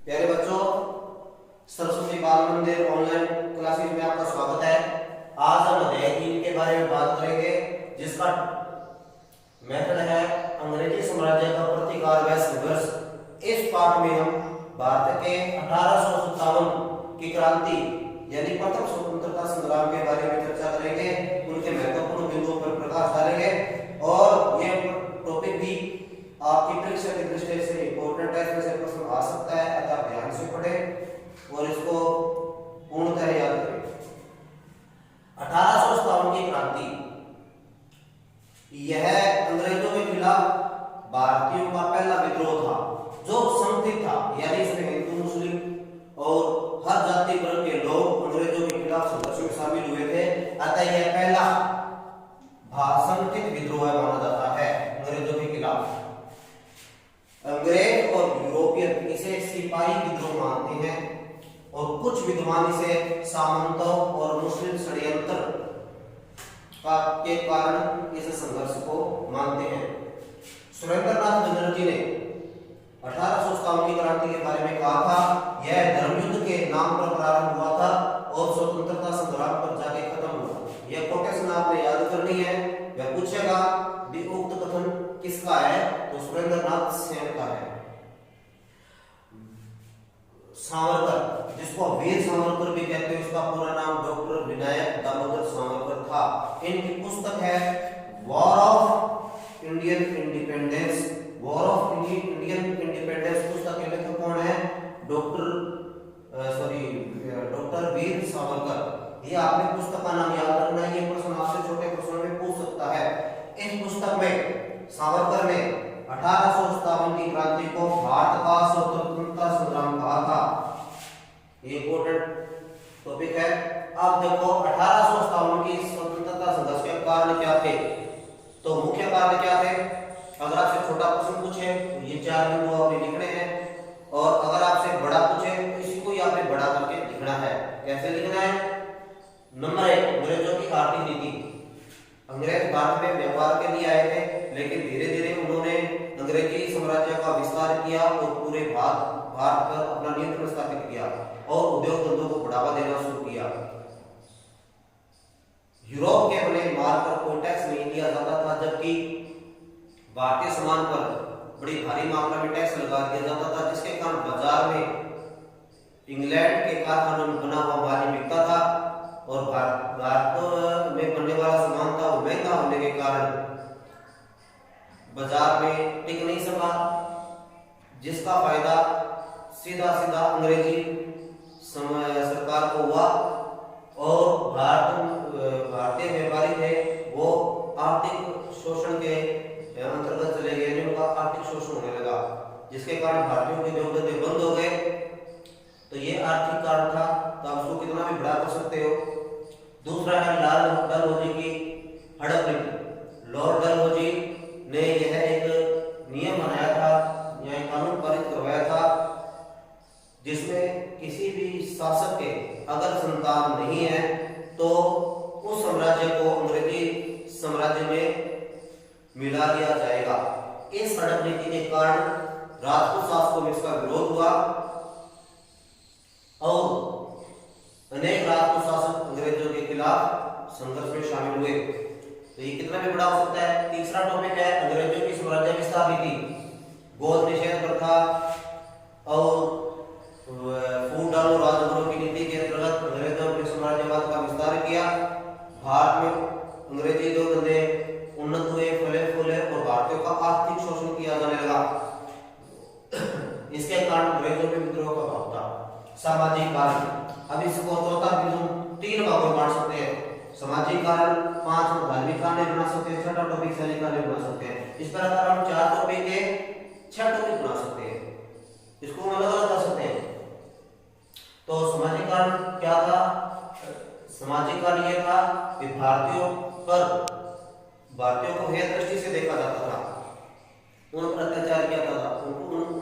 प्यारे बच्चों, सरस्वती बाल मंदिर ऑनलाइन क्लासेस में आपका स्वागत है। आज हम अध्याय 3 के बारे में बात करेंगे, जिसका मेथड है अंग्रेजी साम्राज्य का प्रतिकार व संघर्ष। इस पाठ में हम भारत के 1857 की क्रांति यानी प्रथम स्वतंत्रता संग्राम के बारे में चर्चा करेंगे, उनके महत्वपूर्ण बिंदुओं पर प्रकाश डालेंगे और यह टॉपिक भी आपकी परीक्षा की दृष्टि से इंपॉर्टेंट है, इसमें से प्रश्न आ सकता है, अतः ध्यान से पढ़ें और इसको पूर्णतः याद करें। 1857 की क्रांति यह अंग्रेजों के खिलाफ भारतीयों का पहला विद्रोह था, जो संगठित था, यानी इसमें हिंदू मुस्लिम और हर जाति वर्ग के लोग अंग्रेजों के खिलाफ संघर्ष में शामिल हुए थे। अतः यह पहला संगठित विद्रोह माना जाता है अंग्रेजों के खिलाफ। अंग्रेज और यूरोपियन इसे सिपाही विद्रोह मानते हैं और कुछ विद्वान इसे सामंतों और मुस्लिम षड्यंत्र के कारण इस संघर्ष को मानते हैं। सुरेंद्रनाथ बनर्जी ने 1857 की क्रांति के बारे में कहा था, यह धर्मयुद्ध के नाम पर प्रारंभ हुआ था और स्वतंत्रता संग्राम पर जाके खत्म हुआ। यह कोटेशन आपने याद करनी है। वह पूछेगा भी उक्त कथन किसका है, तो सुरेंद्रनाथ सेन का है। सावरकर, जिसको वीर सावरकर भी कहते हैं, उसका पूरा नाम डॉक्टर विनायक दामोदर सावरकर था। इनकी पुस्तक है war of Indian independence. War of Indian independence पुस्तक के लेखक कौन है? डॉक्टर वीर सावरकर। ये आपने पुस्तक का नाम याद रखना है, ये प्रश्न आपसे छोटे प्रश्नों में पूछ सकता है। इस पुस्तक में सावरकर ने 1857 की क्रांति को भारत का स्वतंत्रता संग्राम कहा था। ये इंपॉर्टेंट टॉपिक है। अब देखो 1857 की स्वतंत्रता संघर्ष के कारण क्या थे, तो मुख्य कारण क्या थे? अगर आपसे छोटा प्रश्न पूछे तो ये 4 बिंदु आपने लिखने हैं, और अगर आपसे बड़ा पूछे तो इसी को ही आपने बड़ा करके लिखना है। कैसे लिखना है? नंबर 1, अंग्रेजों की आर्थिक नीति। अंग्रेज भारत में व्यापार के लिए आए थे, लेकिन धीरे धीरे उन्होंने अंग्रेजी साम्राज्य का विस्तार किया और पूरे भारत पर अपना नियंत्रण स्थापित किया और उद्योग धंधों को बढ़ावा देना शुरू किया। यूरोप के बने माल पर कोई टैक्स नहीं लिया जाता था, जबकि भारतीय सामान पर बड़ी भारी मात्रा में टैक्स लगा दिया जाता था, जिसके कारण बाजार में इंग्लैंड के कारखानों में बना हुआ माल बिकता था और भारत में बनने वाला सामान था वो महंगा होने के कारण बाजार में टिक नहीं सका, जिसका फायदा सीधा अंग्रेजी सरकार को हुआ और भारतीय व्यापारी थे वो आर्थिक शोषण के अंतर्गत चले गए, उनका आर्थिक शोषण होने लगा, जिसके कारण भारतीयों के उद्योग धंधे बंद हो गए। तो ये आर्थिक कारण था, तो आप उसको कितना भी बड़ा कर सकते हो। दूसरा है लॉर्ड डलहौजी की हड़प नीति। लॉर्ड डलहौजी ने यह एक नियम बनाया था, यह कानून पारित करवाया था, जिसमें किसी भी शासक के अगर संतान नहीं है तो उस साम्राज्य को अंग्रेजी साम्राज्य में मिला दिया जाएगा। इस हड़प नीति के कारण राजपूत शासकों में इसका विरोध हुआ और अनेक राजपूत शासक अंग्रेजों के खिलाफ संघर्ष में शामिल हुए। तो ये कितना भी बड़ा हो सकता है। तीसरा टॉपिक है अंग्रेजों की साम्राज्य विस्तार नीति। गोद निषेध प्रथा और फूट डालो राजगुरु की नीति के अंतर्गत अंग्रेजों ने साम्राज्यवाद का विस्तार किया। भारत में अंग्रेजी उद्योग धंधे उन्नत हुए, फले फूले और भारतीयों का आर्थिक शोषण किया जाने लगा। इसके कारण अंग्रेजों में विद्रोह का भाव था। सामाजिक कारण, अब इसको चौथा बिंदु 3 भागों में बांट सकते हैं। सामाजिक कारण 5 धार्मिक कारण बना सकते हैं, छठा टॉपिक सैनिक कारण बना सकते हैं। इस प्रकार हम 4 टॉपिक के 6 टॉपिक बना सकते हैं, इसको अलग अलग कर सकते हैं। तो सामाजिक कारण क्या था? सामाजिक कारण यह था कि भारतीयों को हेय दृष्टि से देखा जाता था, उन पर अत्याचार किया जाता था,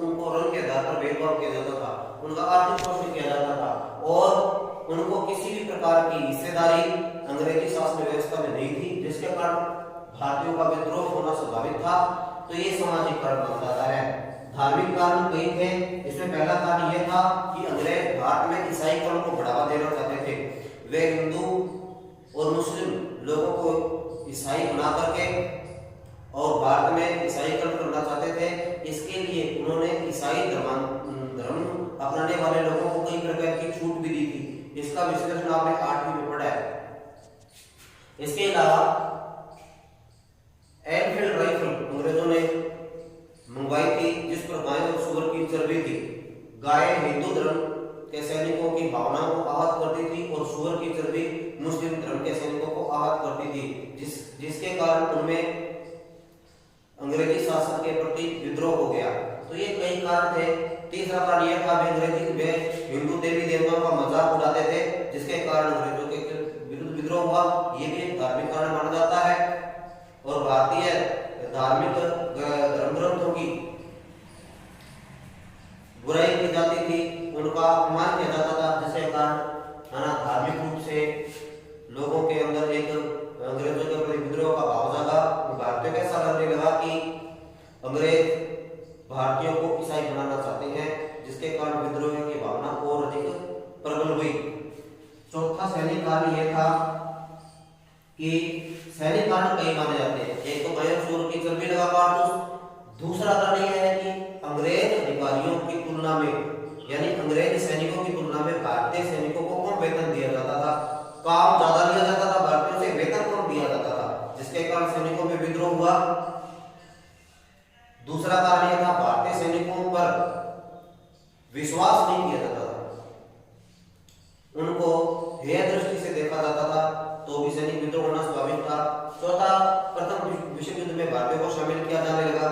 उनको रंग के आधार पर भेदभाव किया जाता था, उनका आर्थिक शोषण किया जाता था और उनको किसी भी प्रकार की हिस्सेदारी अंग्रेजी शासन व्यवस्था में नहीं थी, जिसके कारण भारतीयों का विद्रोह होना स्वाभाविक था। तो ये सामाजिक कारण माना जाता है। धार्मिक कारण कई थे। इसमें पहला कारण यह था कि अंग्रेज भारत में ईसाई धर्म को बढ़ावा देना चाहते थे। वे हिंदू और मुस्लिम लोगों को ईसाई बना करके और भारत में ईसाईकरण करना चाहते थे। इसके लिए उन्होंने ईसाई धर्म अपनाने वाले लोगों को कई प्रकार की छूट भी दी थी। इसका विश्लेषण आपने 8वीं में पढ़ा है। इसके अलावा एनफील्ड राइफल अंग्रेजों ने मंगवाई थी, जिस पर गाय और सुअर की चर्बी थी। गाय हिंदू धर्म के सैनिकों की भावनाओं को आहत करती थी और सुअर की चर्बी मुस्लिम धर्म के सैनिकों को आहत करती थी, जिसके कारण उनमें अंग्रेजी शासन के प्रति विद्रोह हो गया। तो ये कई कारण थे। तीसरा कारण यह था वे हिंदू देवी देवताओं का मजाक उड़ाते थे, जिसके कारण अंग्रेजों के विरुद्ध विद्रोह हुआ। ये भी एक धार्मिक कारण माना जाता है। और भारतीय धार्मिक धर्म ग्रंथों की बुराई की जाती थी, उनका अपमान किया जाता था, जिसके कारण धार्मिक रूप से लोगों के अंदर एक अंग्रेजों के प्रति विद्रोह का भाव जागा। भारतीयों को ऐसा लगने लगा कि अंग्रेज भारतीयों को ईसाई बनाना चाहते हैं, जिसके कारण विद्रोह की भावना और अधिक प्रबल हुई। चौथा सैनिक कारण यह था कि सैनिक कारण कई माने जाते हैं। एक तो गाय और सुअर की चर्बी लगा कारतूस। दूसरा कारण यह है कि अंग्रेज अधिकारियों की तुलना में, यानी अंग्रेज सैनिकों की तुलना में भारतीय सैनिकों को कम वेतन दिया जाता था। काम ज्यादा लिया जाता था, भारतीयों से वेतन कम दिया जाता था, जिसके कारण सैनिकों में विद्रोह हुआ। दूसरा कारण यह था भारतीय सैनिकों पर विश्वास नहीं किया जाता था, उनको हेय दृष्टि से देखा जाता था, तो भी सैनिक विद्रोह होना स्वाभाविक था। चौथा, प्रथम विश्व युद्ध में भारतीयों को शामिल किया जाने लगा।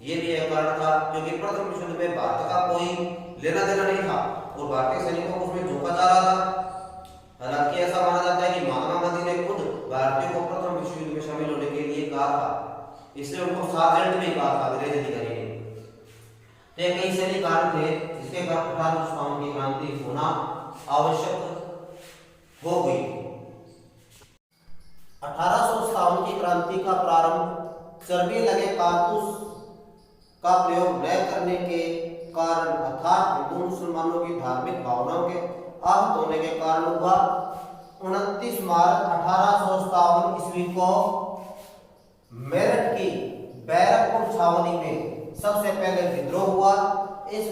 यह भी एक कारण था, क्योंकि प्रथम विश्व युद्ध में भारत का कोई लेना देना नहीं था और भारतीय सैनिकों को उसमें झोंका जा रहा था। हालांकि ऐसा माना जाता है कि महात्मा गांधी ने खुद भारतीयों को प्रथम विश्व युद्ध में शामिल होने के लिए कहा था, इसलिए उनको सार्जेंट भी कहा था अंग्रेज अधिकारी ने। तो ये कई सैनिक कारण थे, जिसके कारण 1857 की क्रांति होना आवश्यक हो गई। 1857 की क्रांति का प्रारंभ चर्बी लगे कारतूस का प्रयोग न करने के कारण अर्थात हिंदू मुसलमानों की धार्मिक भावनाओं के आहत होने के कारण हुआ। 29 मार्च 1857 ईस्वी को मेरठ की बैरकपुर छावनी में सबसे पहले विद्रोह हुआ। इस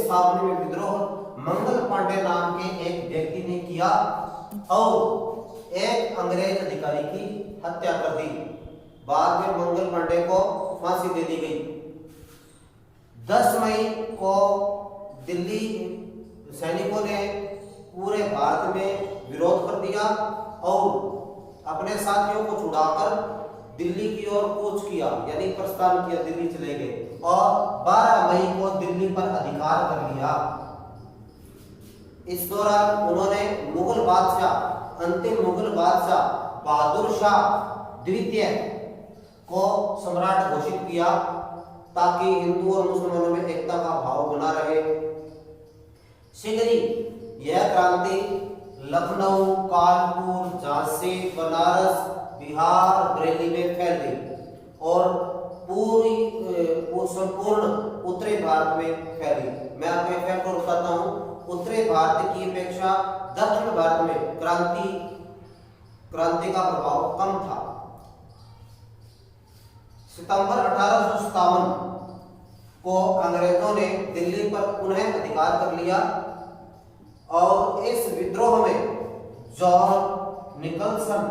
छावनी में विद्रोह मंगल पांडे नाम के एक व्यक्ति ने किया और एक अंग्रेज अधिकारी की हत्या कर दी। बाद में मंगल पांडे को फांसी दे दी गई। 10 मई को दिल्ली सैनिकों ने पूरे भारत में विरोध कर दिया और अपने साथियों को छुड़ाकर दिल्ली की ओर कूच किया, यानी प्रस्थान किया, दिल्ली चले गए और 12 मई को दिल्ली पर अधिकार कर लिया। इस दौरान उन्होंने मुगल बादशाह, अंतिम मुगल बादशाह बहादुर शाह द्वितीय को सम्राट घोषित किया, ताकि हिंदू और मुसलमानों में एकता का भाव बना रहे। शीघ्र ही यह क्रांति लखनऊ, कानपुर, झांसी, बनारस, बिहार, बरेली में फैल गई और संपूर्ण उत्तरी भारत में फैली। मैं आपको एक फैक्ट और बताता हूँ, उत्तरी भारत की अपेक्षा दक्षिण भारत में क्रांति का प्रभाव कम था। सितंबर 1857 को अंग्रेजों ने दिल्ली पर पुनः अधिकार कर लिया और इस विद्रोह में जॉन निकलसन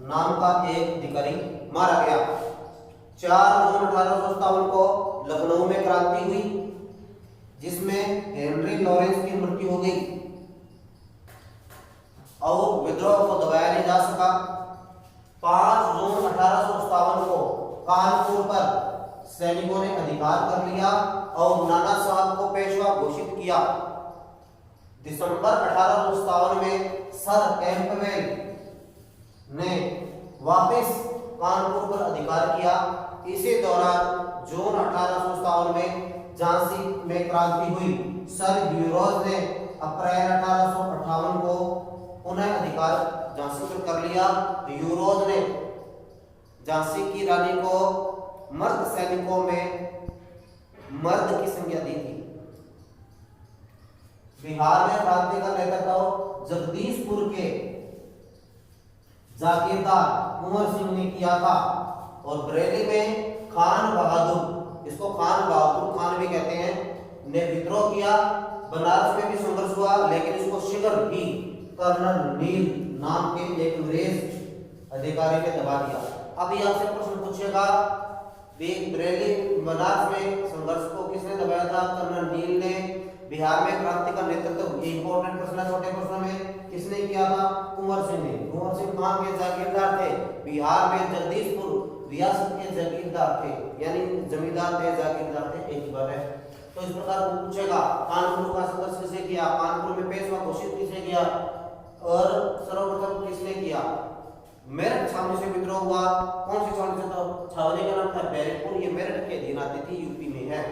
नाम का एक अधिकारी मारा गया। 4 जून 1857 को लखनऊ में क्रांति हुई, जिसमें हेनरी लॉरेंस की मृत्यु हो गई और विद्रोह को दबाया नहीं जा सका। 5 जून 1857 को कानपुर पर सैनिकों ने अधिकार कर लिया और नाना साहब को पेशवा घोषित किया। दिसंबर 1857 में सर कैंपबेल ने वापस कानपुर पर अधिकार किया। इसी दौरान जून 1857 में झांसी में क्रांति हुई। सर ह्यूरोज ने अप्रैल 1858 को पुनः अधिकार झांसी पर कर लिया। ह्यूरोज ने झांसी की रानी को मर्द सैनिकों में मर्द की संख्या दी थी। बिहार में क्रांति का नेतृत्व जगदीशपुर के जागीरदार कुंवर सिंह ने किया था और बरेली में खान बहादुर, इसको खान बहादुर खान भी कहते हैं, ने विद्रोह किया। बनारस में भी संघर्ष हुआ, लेकिन इसको शीघ्र ही कर्नल नील नाम के एक अंग्रेज अधिकारी ने दबा दिया। अभी आपसे प्रश्न पूछेगा, बरेली बनारस में संघर्ष को किसने दबाया था? कर्नल नील ने। बिहार में क्रांति का नेतृत्व, इंपॉर्टेंट प्रश्न है छोटे प्रश्नों में, किसने किया था? कुंवर सिंह ने। कुंवर सिंह कहाँ के जागीरदार थे? बिहार में जगदीशपुर रियासत के जागीरदार थे, यानी जमींदार थे, जागीरदार थे, एक ही बात है। तो इस प्रकार वो पूछेगा, कानपुर का संघर्ष किसने किया? कानपुर में पेशवा घोषित किसने किया? और सर्वप्रथम किसने किया? मेरठ छावनी से विद्रोह हुआ। कौन सी छावनी से? तो छावनी का नाम था बैरकपुर, ये मेरठ के अधीन आती थी, यूपी में है।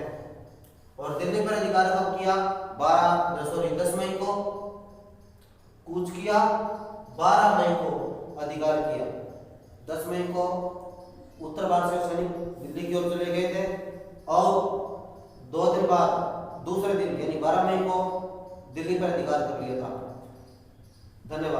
और दिल्ली पर अधिकार कब किया? 10 मई को कूच किया, 12 मई को अधिकार किया। 10 मई को उत्तर भारत से सैनिक दिल्ली की ओर चले गए थे और 2 दिन बाद दूसरे दिन यानी 12 मई को दिल्ली पर अधिकार कर लिया था। धन्यवाद।